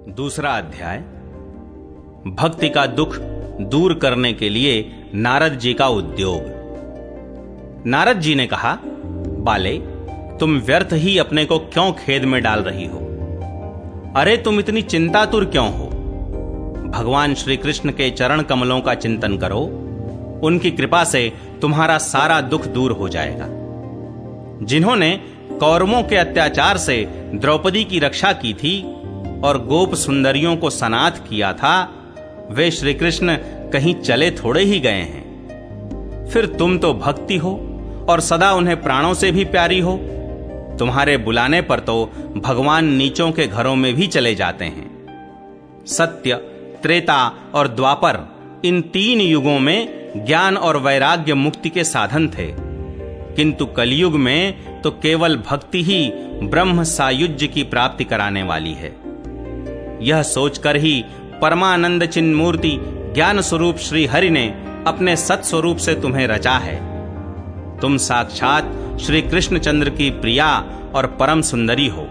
दूसरा अध्याय भक्ति का दुख दूर करने के लिए नारद जी का उद्योग। नारद जी ने कहा, बाले, तुम व्यर्थ ही अपने को क्यों खेद में डाल रही हो? अरे तुम इतनी चिंतातुर क्यों हो? भगवान श्री कृष्ण के चरण कमलों का चिंतन करो, उनकी कृपा से तुम्हारा सारा दुख दूर हो जाएगा। जिन्होंने कौरवों के अत्याचार से द्रौपदी की रक्षा की थी और गोप सुंदरियों को सनाथ किया था, वे श्री कृष्ण कहीं चले थोड़े ही गए हैं। फिर तुम तो भक्ति हो और सदा उन्हें प्राणों से भी प्यारी हो। तुम्हारे बुलाने पर तो भगवान नीचों के घरों में भी चले जाते हैं। सत्य, त्रेता और द्वापर, इन 3 युगों में ज्ञान और वैराग्य मुक्ति के साधन थे, किंतु कलयुग में तो केवल भक्ति ही ब्रह्म सायुज्य की प्राप्ति कराने वाली है। यह सोचकर ही परमानंद चिन्मूर्ति ज्ञान स्वरूप श्री हरि ने अपने सत्स्वरूप से तुम्हें रचा है। तुम साक्षात श्री कृष्णचंद्र की प्रिया और परम सुंदरी हो।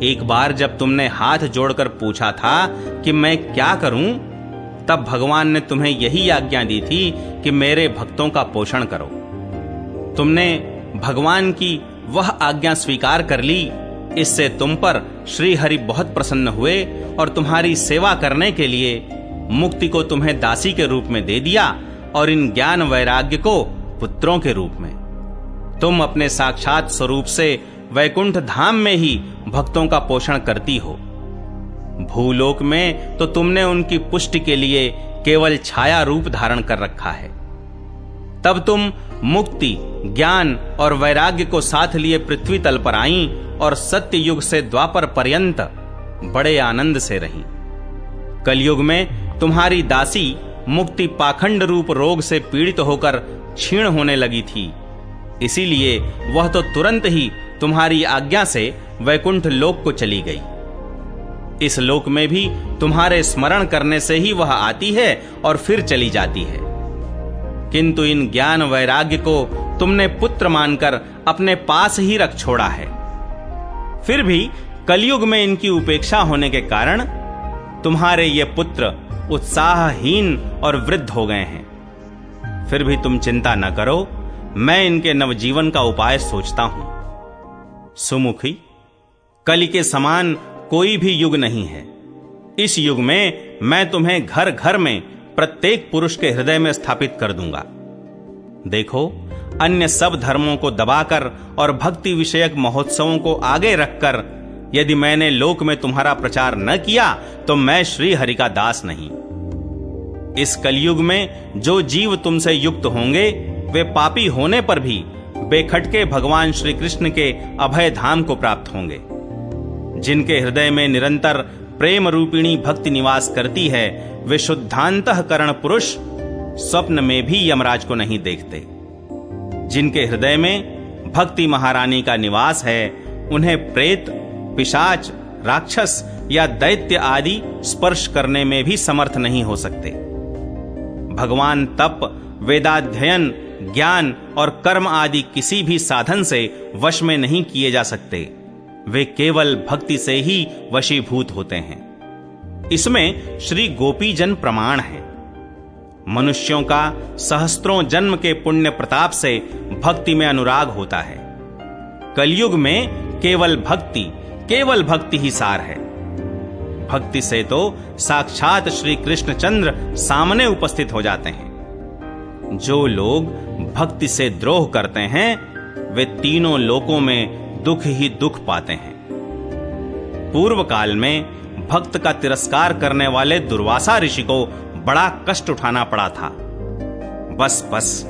एक बार जब तुमने हाथ जोड़कर पूछा था कि मैं क्या करूं, तब भगवान ने तुम्हें यही आज्ञा दी थी कि मेरे भक्तों का पोषण करो। तुमने भगवान की वह आज्ञा स्वीकार कर ली। इससे तुम पर श्री हरि बहुत प्रसन्न हुए और तुम्हारी सेवा करने के लिए मुक्ति को तुम्हें दासी के रूप में दे दिया और इन ज्ञान वैराग्य को पुत्रों के रूप में। तुम अपने साक्षात स्वरूप से वैकुंठ धाम में ही भक्तों का पोषण करती हो। भूलोक में तो तुमने उनकी पुष्टि के लिए केवल छाया रूप धारण कर रखा है। तब तुम मुक्ति, ज्ञान और वैराग्य को साथ लिए पृथ्वी तल पर आईं और सत्य युग से द्वापर पर्यंत बड़े आनंद से रहीं। कलयुग में तुम्हारी दासी मुक्ति पाखंड रूप रोग से पीड़ित होकर क्षीण होने लगी थी। इसीलिए वह तो तुरंत ही तुम्हारी आज्ञा से वैकुंठ लोक को चली गई। इस लोक में भी तुम्हारे स्मरण करने से ही वह आती है और फिर चली जाती है। किंतु इन ज्ञान वैराग्य को तुमने पुत्र मानकर अपने पास ही रख छोड़ा है। फिर भी कलयुग में इनकी उपेक्षा होने के कारण तुम्हारे ये पुत्र उत्साहहीन और वृद्ध हो गए हैं। फिर भी तुम चिंता न करो, मैं इनके नवजीवन का उपाय सोचता हूं। सुमुखी, कलि के समान कोई भी युग नहीं है। इस युग में मैं तुम्हें घर घर में प्रत्येक पुरुष के हृदय में स्थापित कर दूंगा। देखो, अन्य सब धर्मों को दबाकर और भक्ति विषयक महोत्सवों को आगे रखकर यदि मैंने लोक में तुम्हारा प्रचार न किया तो मैं श्री हरि का दास नहीं। इस कलयुग में जो जीव तुमसे युक्त होंगे वे पापी होने पर भी बेखटके भगवान श्री कृष्ण के अभय धाम को प्राप्त होंगे। जिनके हृदय में निरंतर प्रेम रूपिणी भक्ति निवास करती है, वे शुद्धांतःकरण पुरुष स्वप्न में भी यमराज को नहीं देखते। जिनके हृदय में भक्ति महारानी का निवास है, उन्हें प्रेत, पिशाच, राक्षस या दैत्य आदि स्पर्श करने में भी समर्थ नहीं हो सकते। भगवान तप, वेदाध्ययन, ज्ञान और कर्म आदि किसी भी साधन से वश में नहीं किए जा सकते। वे केवल भक्ति से ही वशीभूत होते हैं। इसमें श्री गोपीजन प्रमाण है। मनुष्यों का सहस्त्रों जन्म के पुण्य प्रताप से भक्ति में अनुराग होता है। कलयुग में केवल भक्ति ही सार है। भक्ति से तो साक्षात श्री कृष्णचंद्र सामने उपस्थित हो जाते हैं। जो लोग भक्ति से द्रोह करते हैं वे तीनों लोकों में दुख ही दुख पाते हैं। पूर्व काल में भक्त का तिरस्कार करने वाले दुर्वासा ऋषि को बड़ा कष्ट उठाना पड़ा था। बस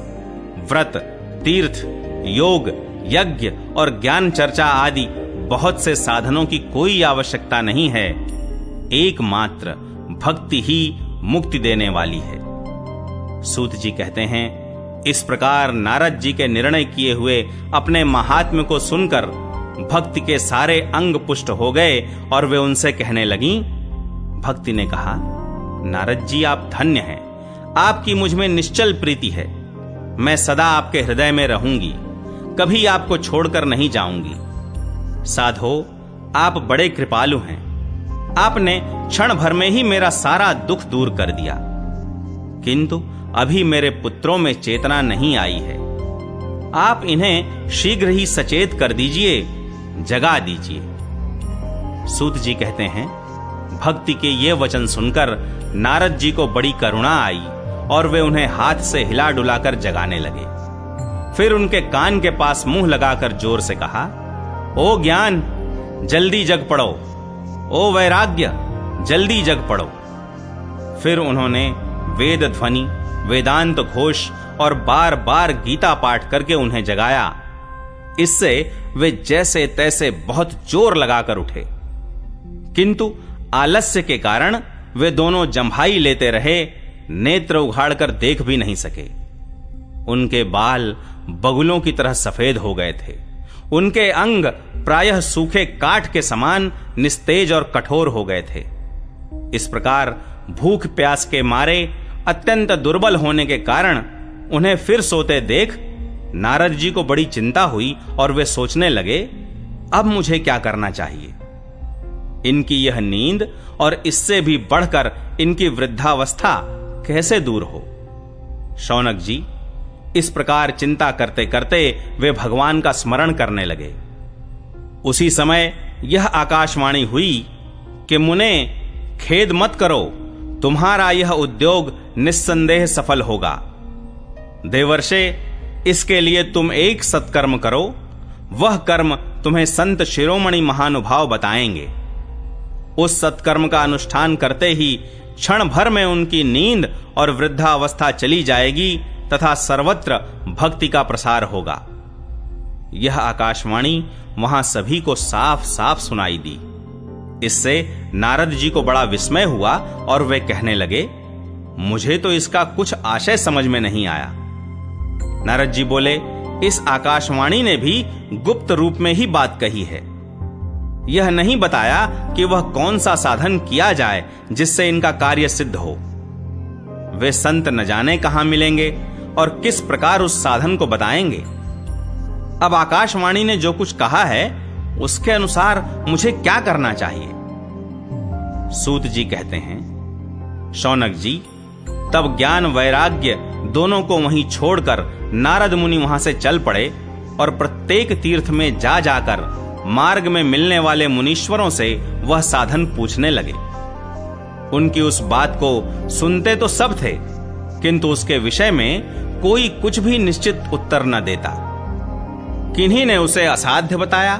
व्रत, तीर्थ, योग, यज्ञ और ज्ञान चर्चा आदि बहुत से साधनों की कोई आवश्यकता नहीं है। एकमात्र भक्ति ही मुक्ति देने वाली है। सूत जी कहते हैं, इस प्रकार नारद जी के निर्णय किए हुए अपने महात्म्य को सुनकर भक्ति के सारे अंग पुष्ट हो गए और वे उनसे कहने लगीं। भक्ति ने कहा, नारद जी आप धन्य हैं। आपकी मुझ में निश्चल प्रीति है। मैं सदा आपके हृदय में रहूंगी, कभी आपको छोड़कर नहीं जाऊंगी। साधो, आप बड़े कृपालु हैं। आपने क्षण भर में ही मेरा सारा दुख दूर कर दिया, किंतु अभी मेरे पुत्रों में चेतना नहीं आई है। आप इन्हें शीघ्र ही सचेत कर दीजिए, जगा दीजिए। सूत जी कहते हैं, भक्ति के ये वचन सुनकर नारद जी को बड़ी करुणा आई और वे उन्हें हाथ से हिला डुलाकर जगाने लगे। फिर उनके कान के पास मुंह लगाकर जोर से कहा, ओ ज्ञान, जल्दी जग पड़ो। ओ वैराग्य, जल्दी जग पड़ो। फिर उन्होंने वेद ध्वनि, वेदांत घोष और बार बार गीता पाठ करके उन्हें जगाया। इससे वे जैसे तैसे बहुत जोर लगाकर उठे, किंतु आलस्य के कारण वे दोनों जम्हाई लेते रहे, नेत्र उघाड़कर देख भी नहीं सके। उनके बाल बगुलों की तरह सफेद हो गए थे। उनके अंग प्रायः सूखे काठ के समान निस्तेज और कठोर हो गए थे। इस प्रकार भूख प्यास के मारे अत्यंत दुर्बल होने के कारण उन्हें फिर सोते देख नारद जी को बड़ी चिंता हुई और वे सोचने लगे, अब मुझे क्या करना चाहिए। इनकी यह नींद और इससे भी बढ़कर इनकी वृद्धावस्था कैसे दूर हो। शौनक जी इस प्रकार चिंता करते करते वे भगवान का स्मरण करने लगे। उसी समय यह आकाशवाणी हुई कि मुने, खेद मत करो, तुम्हारा यह उद्योग निस्संदेह सफल होगा। देवर्षे, इसके लिए तुम एक सत्कर्म करो, वह कर्म तुम्हें संत शिरोमणि महानुभाव बताएंगे। उस सत्कर्म का अनुष्ठान करते ही क्षण भर में उनकी नींद और वृद्धावस्था चली जाएगी तथा सर्वत्र भक्ति का प्रसार होगा। यह आकाशवाणी वहां सभी को साफ साफ सुनाई दी। इससे नारद जी को बड़ा विस्मय हुआ और वे कहने लगे, मुझे तो इसका कुछ आशय समझ में नहीं आया। नारद जी बोले, इस आकाशवाणी ने भी गुप्त रूप में ही बात कही है। यह नहीं बताया कि वह कौन सा साधन किया जाए जिससे इनका कार्य सिद्ध हो। वे संत न जाने कहां मिलेंगे और किस प्रकार उस साधन को बताएंगे। अब आकाशवाणी ने जो कुछ कहा है उसके अनुसार मुझे क्या करना चाहिए। सूत जी कहते हैं, शौनक जी तब ज्ञान वैराग्य दोनों को वहीं छोड़कर नारद मुनि वहां से चल पड़े और प्रत्येक तीर्थ में जा जाकर मार्ग में मिलने वाले मुनीश्वरों से वह साधन पूछने लगे। उनकी उस बात को सुनते तो सब थे, किंतु उसके विषय में कोई कुछ भी निश्चित उत्तर न देता। किन्हीं ने उसे असाध्य बताया,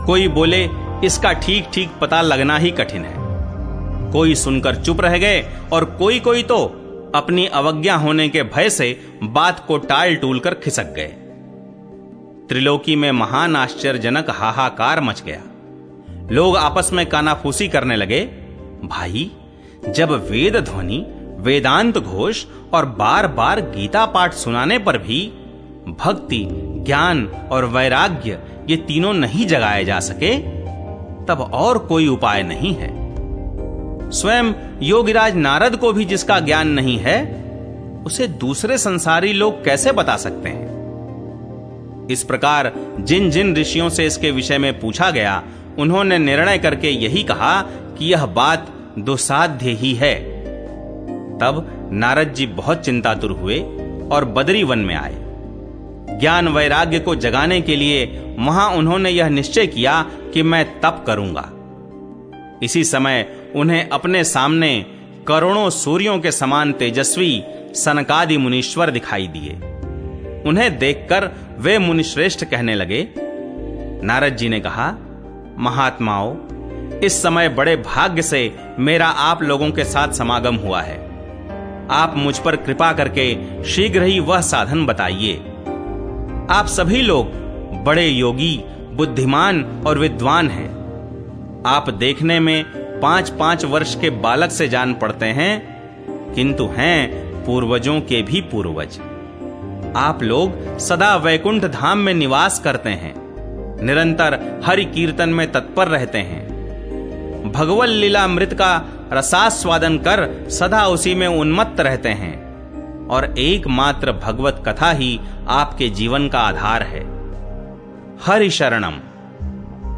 कोई बोले इसका ठीक ठीक पता लगना ही कठिन है। कोई सुनकर चुप रह गए और कोई तो अपनी अवज्ञा होने के भय से बात को टाल टूल कर खिसक गए। त्रिलोकी में महान आश्चर्यजनक हाहाकार मच गया। लोग आपस में कानाफूसी करने लगे, भाई जब वेद ध्वनि, वेदांत घोष और बार बार गीता पाठ सुनाने पर भी भक्ति, ज्ञान और वैराग्य ये तीनों नहीं जगाए जा सके, तब और कोई उपाय नहीं है। स्वयं योगीराज नारद को भी जिसका ज्ञान नहीं है, उसे दूसरे संसारी लोग कैसे बता सकते हैं। इस प्रकार जिन जिन ऋषियों से इसके विषय में पूछा गया, उन्होंने निर्णय करके यही कहा कि यह बात दुस्साध्य ही है। तब नारद जी बहुत चिंतातुर हुए और बदरी वन में आए। ज्ञान वैराग्य को जगाने के लिए वहां उन्होंने यह निश्चय किया कि मैं तप करूंगा। इसी समय उन्हें अपने सामने करोड़ों सूर्यों के समान तेजस्वी सनकादि मुनीश्वर दिखाई दिए। उन्हें देखकर वे मुनिश्रेष्ठ कहने लगे। नारद जी ने कहा, महात्माओं, इस समय बड़े भाग्य से मेरा आप लोगों के साथ समागम हुआ है। आप मुझ पर कृपा करके शीघ्र ही वह साधन बताइए। आप सभी लोग बड़े योगी, बुद्धिमान और विद्वान हैं। आप देखने में 5-5 वर्ष के बालक से जान पड़ते हैं, किंतु हैं पूर्वजों के भी पूर्वज। आप लोग सदा वैकुंठ धाम में निवास करते हैं, निरंतर हरि कीर्तन में तत्पर रहते हैं, भगवत लीलामृत का रसास्वादन कर सदा उसी में उन्मत्त रहते हैं और एकमात्र भगवत कथा ही आपके जीवन का आधार है। हरि शरणम,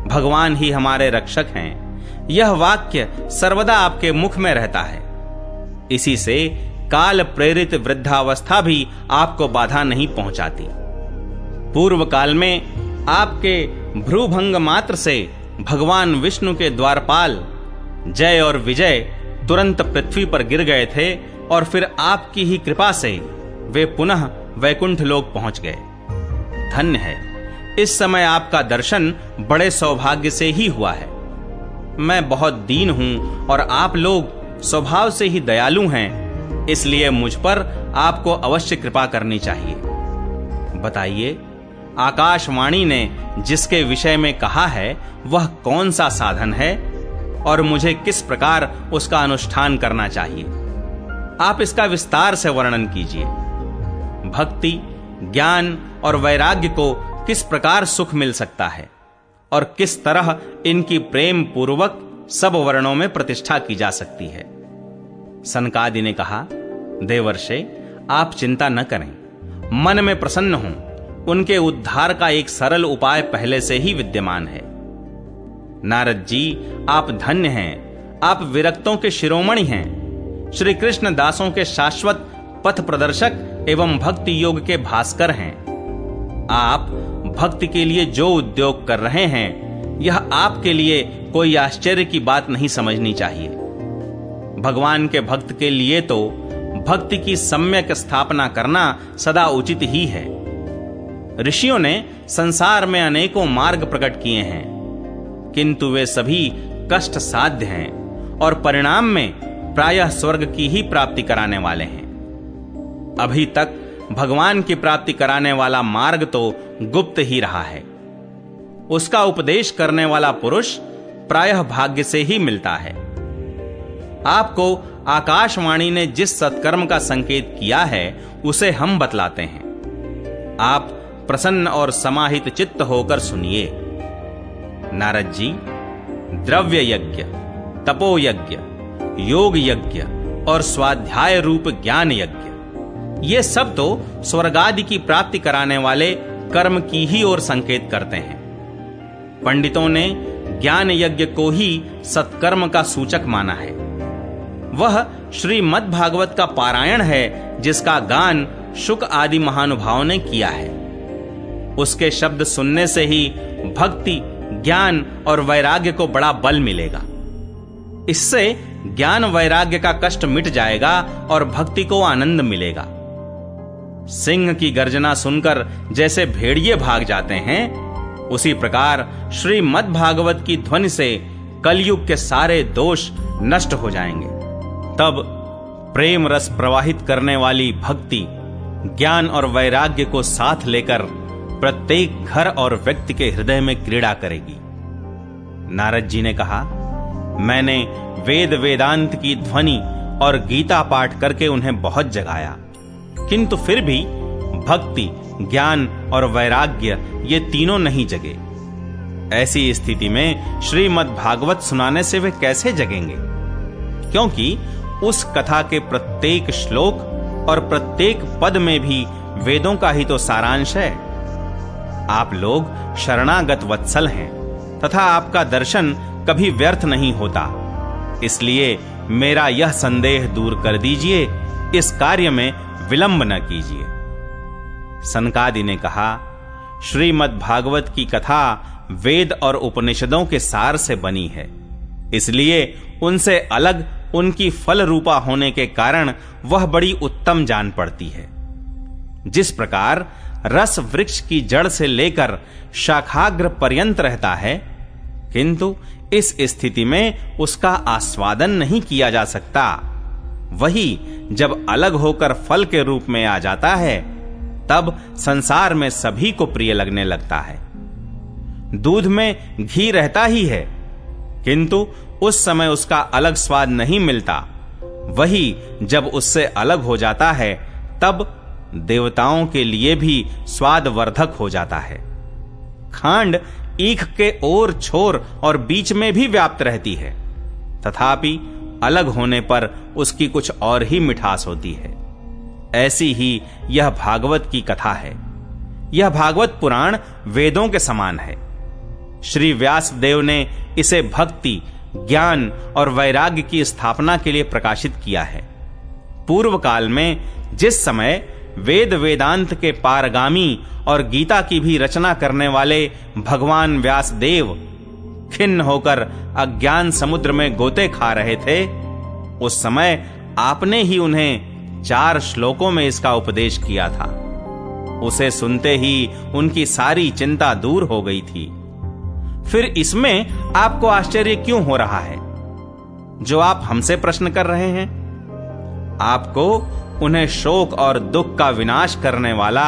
भगवान ही हमारे रक्षक हैं, यह वाक्य सर्वदा आपके मुख में रहता है। इसी से काल प्रेरित वृद्धावस्था भी आपको बाधा नहीं पहुंचाती। पूर्व काल में आपके भ्रूभंग मात्र से भगवान विष्णु के द्वारपाल जय और विजय तुरंत पृथ्वी पर गिर गए थे और फिर आपकी ही कृपा से वे पुनः वैकुंठ लोक पहुंच गए। धन्य है, इस समय आपका दर्शन बड़े सौभाग्य से ही हुआ है। मैं बहुत दीन हूं और आप लोग स्वभाव से ही दयालु हैं, इसलिए मुझ पर आपको अवश्य कृपा करनी चाहिए। बताइए, आकाशवाणी ने जिसके विषय में कहा है वह कौन सा साधन है और मुझे किस प्रकार उसका अनुष्ठान करना चाहिए? आप इसका विस्तार से वर्णन कीजिए। भक्ति, ज्ञान और वैराग्य को किस प्रकार सुख मिल सकता है और किस तरह इनकी प्रेम पूर्वक सब वर्णों में प्रतिष्ठा की जा सकती है। सनकादि ने कहा, देवर्षे, आप चिंता न करें, मन में प्रसन्न हों। उनके उद्धार का एक सरल उपाय पहले से ही विद्यमान है। नारद जी, आप धन्य हैं, आप विरक्तों के शिरोमणि हैं, श्री कृष्ण दासों के शाश्वत पथ प्रदर्शक एवं भक्ति योग के भास्कर हैं। आप भक्ति के लिए जो उद्योग कर रहे हैं, यह आपके लिए कोई आश्चर्य की बात नहीं समझनी चाहिए। भगवान के भक्त के लिए तो भक्ति की सम्यक स्थापना करना सदा उचित ही है। ऋषियों ने संसार में अनेकों मार्ग प्रकट किए हैं, किंतु वे सभी कष्ट साध्य हैं और परिणाम में प्रायः स्वर्ग की ही प्राप्ति कराने वाले हैं। अभी तक भगवान की प्राप्ति कराने वाला मार्ग तो गुप्त ही रहा है। उसका उपदेश करने वाला पुरुष प्रायः भाग्य से ही मिलता है। आपको आकाशवाणी ने जिस सत्कर्म का संकेत किया है उसे हम बतलाते हैं। आप प्रसन्न और समाहित चित्त होकर सुनिए। नारद जी, द्रव्य यज्ञ, तपो यज्ञ, योग यज्ञ और स्वाध्याय रूप ज्ञान यज्ञ, ये सब तो स्वर्गादि की प्राप्ति कराने वाले कर्म की ही ओर संकेत करते हैं। पंडितों ने ज्ञान यज्ञ को ही सत्कर्म का सूचक माना है। वह श्रीमद् भागवत का पारायण है, जिसका गान शुक आदि महानुभावों ने किया है। उसके शब्द सुनने से ही भक्ति, ज्ञान और वैराग्य को बड़ा बल मिलेगा। इससे ज्ञान वैराग्य का कष्ट मिट जाएगा और भक्ति को आनंद मिलेगा। सिंह की गर्जना सुनकर जैसे भेड़िए भाग जाते हैं, उसी प्रकार श्रीमद् भागवत की ध्वनि से कलयुग के सारे दोष नष्ट हो जाएंगे। तब प्रेम रस प्रवाहित करने वाली भक्ति, ज्ञान और वैराग्य को साथ लेकर प्रत्येक घर और व्यक्ति के हृदय में क्रीड़ा करेगी। नारद जी ने कहा, मैंने वेद वेदांत की ध्वनि और गीता पाठ करके उन्हें बहुत जगाया, किंतु फिर भी भक्ति, ज्ञान और वैराग्य ये तीनों नहीं जगे। ऐसी स्थिति में श्रीमद् भागवत सुनाने से वे कैसे जगेंगे? क्योंकि उस कथा के प्रत्येक श्लोक और प्रत्येक पद में भी वेदों का ही तो सारांश है। आप लोग शरणागत वत्सल हैं तथा आपका दर्शन कभी व्यर्थ नहीं होता, इसलिए मेरा यह संदेह दूर कर दीजिए, इस कार्य में विलंब न कीजिए। सनकादि ने कहा, श्रीमद् भागवत की कथा वेद और उपनिषदों के सार से बनी है, इसलिए उनसे अलग उनकी फल रूपा होने के कारण वह बड़ी उत्तम जान पड़ती है। जिस प्रकार रस वृक्ष की जड़ से लेकर शाखाग्र पर्यंत रहता है, किंतु इस स्थिति में उसका आस्वादन नहीं किया जा सकता, वही जब अलग होकर फल के रूप में आ जाता है, तब संसार में सभी को प्रिय लगने लगता है। दूध में घी रहता ही है, किंतु उस समय उसका अलग स्वाद नहीं मिलता, वही जब उससे अलग हो जाता है, तब देवताओं के लिए भी स्वादवर्धक हो जाता है। खांड ईख के ओर छोर और बीच में भी व्याप्त रहती है, तथापि अलग होने पर उसकी कुछ और ही मिठास होती है। ऐसी ही यह भागवत की कथा है। यह भागवत पुराण वेदों के समान है। श्री व्यास देव ने इसे भक्ति, ज्ञान और वैराग्य की स्थापना के लिए प्रकाशित किया है। पूर्व काल में जिस समय वेद वेदांत के पारगामी और गीता की भी रचना करने वाले भगवान व्यासदेव खिन्न होकर अज्ञान समुद्र में गोते खा रहे थे, उस समय आपने ही उन्हें 4 श्लोकों में इसका उपदेश किया था। उसे सुनते ही उनकी सारी चिंता दूर हो गई थी। फिर इसमें आपको आश्चर्य क्यों हो रहा है जो आप हमसे प्रश्न कर रहे हैं? आपको उन्हें शोक और दुख का विनाश करने वाला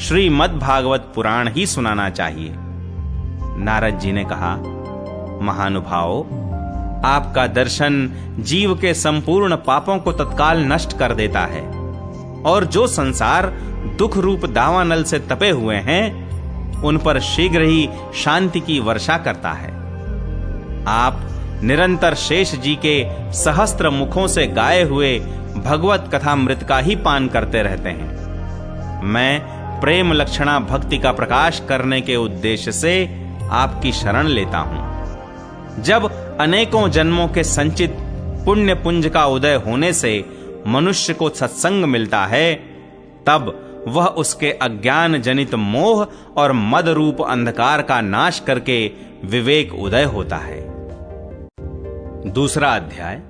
श्रीमद् भागवत पुराण ही सुनाना चाहिए। नारद जी ने कहा, महानुभाव, आपका दर्शन जीव के संपूर्ण पापों को तत्काल नष्ट कर देता है और जो संसार दुख रूप दावानल से तपे हुए हैं उन पर शीघ्र ही शांति की वर्षा करता है। आप निरंतर शेष जी के सहस्त्र मुखों से गाए हुए भगवत कथामृत का ही पान करते रहते हैं। मैं प्रेम लक्षणा भक्ति का प्रकाश करने के उद्देश्य से आपकी शरण लेता हूं। जब अनेकों जन्मों के संचित पुण्य पुंज का उदय होने से मनुष्य को सत्संग मिलता है, तब वह उसके अज्ञान जनित मोह और मद रूप अंधकार का नाश करके विवेक उदय होता है। दूसरा अध्याय